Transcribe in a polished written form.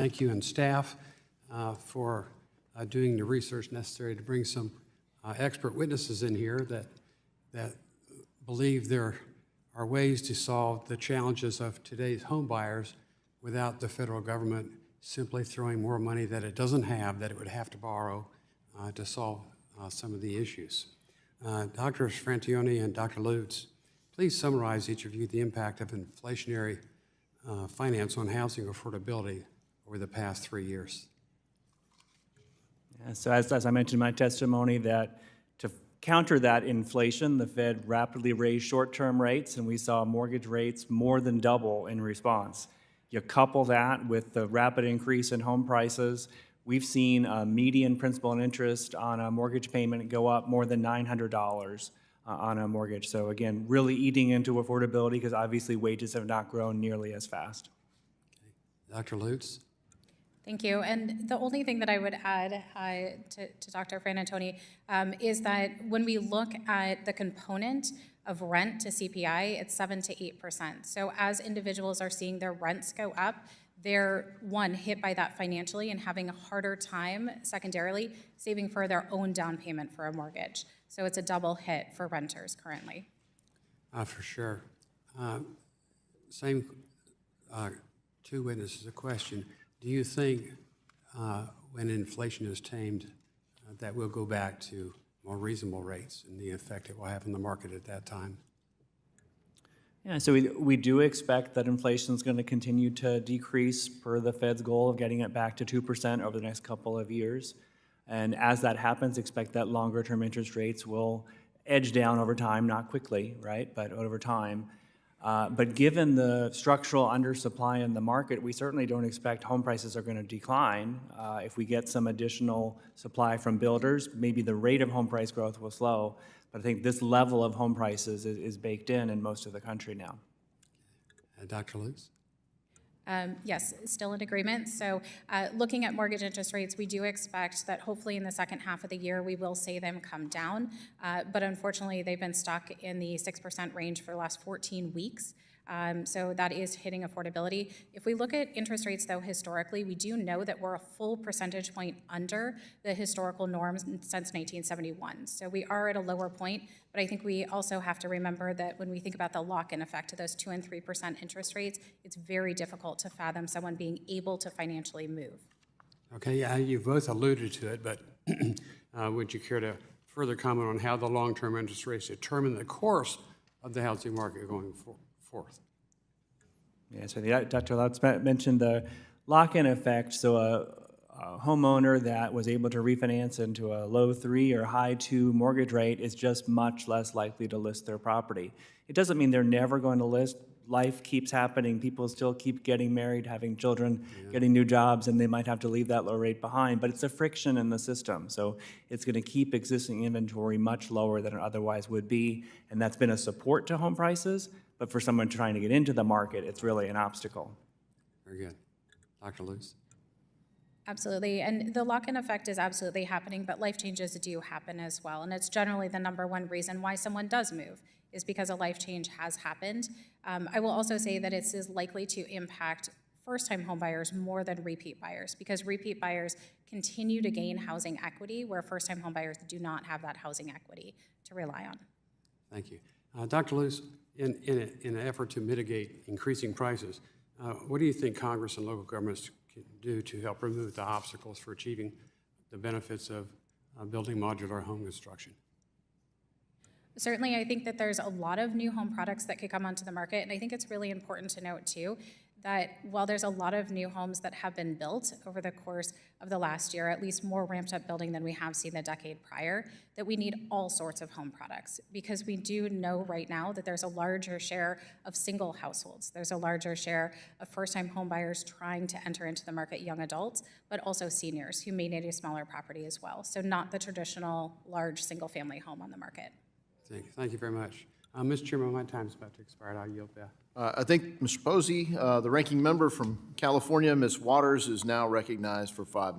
Thank you and staff for doing the research necessary to bring some expert witnesses in here that believe there are ways to solve the challenges of today's home buyers without the federal government simply throwing more money that it doesn't have, that it would have to borrow to solve some of the issues. Drs. Frantioni and Dr. Lutz, please summarize, each of you, the impact of inflationary finance on housing affordability over the past 3 years. Yeah, so as I mentioned in my testimony, that to counter that inflation, the Fed rapidly raised short-term rates, and we saw mortgage rates more than double in response. You couple that with the rapid increase in home prices, we've seen a median principal and interest on a mortgage payment go up more than $900 on a mortgage. So again, really eating into affordability because obviously wages have not grown nearly as fast. Okay. Dr. Lutz? Thank you. And the only thing that I would add to Dr. Franantoni is that when we look at the component of rent to CPI, it's 7 to 8%. So as individuals are seeing their rents go up, they're, one, hit by that financially and having a harder time, secondarily, saving for their own down payment for a mortgage. So it's a double hit for renters currently. For sure. Same two witnesses, a question. Do you think when inflation is tamed that we'll go back to more reasonable rates and the effect it will have on the market at that time? Yeah, so we do expect that inflation is going to continue to decrease per the Fed's goal of getting it back to 2% over the next couple of years. And as that happens, expect that longer term interest rates will edge down over time, not quickly, right, but over time. But given the structural undersupply in the market, we certainly don't expect home prices are going to decline. If we get some additional supply from builders, maybe the rate of home price growth will slow. But I think this level of home prices is baked in most of the country now. Dr. Lutz? Yes, still in agreement. So looking at mortgage interest rates, we do expect that hopefully in the second half of the year, we will see them come down. But unfortunately, they've been stuck in the 6% range for the last 14 weeks. So that is hitting affordability. If we look at interest rates, though, historically, we do know that we're a full percentage point under the historical norms since 1971. So we are at a lower point, but I think we also have to remember that when we think about the lock-in effect of those 2% and 3% interest rates, it's very difficult to fathom someone being able to financially move. Okay, yeah, you both alluded to it, but would you care to further comment on how the long-term interest rates determine the course of the housing market going forth? Yeah, so Dr. Lutz mentioned the lock-in effect. So a homeowner that was able to refinance into a low 3 or high 2 mortgage rate is just much less likely to list their property. It doesn't mean they're never going to list. Life keeps happening. People still keep getting married, having children, getting new jobs, and they might have to leave that low rate behind. But it's a friction in the system. So it's going to keep existing inventory much lower than it otherwise would be. And that's been a support to home prices. But for someone trying to get into the market, it's really an obstacle. Very good. Dr. Lutz? Absolutely, and the lock-in effect is absolutely happening, but life changes do happen as well, and it's generally the #1 reason why someone does move, is because a life change has happened. I will also say that it is likely to impact first-time homebuyers more than repeat buyers, because repeat buyers continue to gain housing equity, where first-time homebuyers do not have that housing equity to rely on. Thank you. Dr. Lutz, in an effort to mitigate increasing prices, what do you think Congress and local governments can do to help remove the obstacles for achieving the benefits of building modular home construction? Certainly, I think that there's a lot of new home products that could come onto the market, and I think it's really important to note, too, that while there's a lot of new homes that have been built over the course of the last year, at least more ramped up building than we have seen the decade prior, that we need all sorts of home products, because we do know right now that there's a larger share of single households. There's a larger share of first-time home buyers trying to enter into the market, young adults, but also seniors who may need a smaller property as well. So not the traditional large single-family home on the market. Thank you very much. Mr. Chairman, my time is about to expire. I'll yield back. I think, Mr. Posey, the ranking member from California, Ms. Waters, is now recognized for 5 minutes.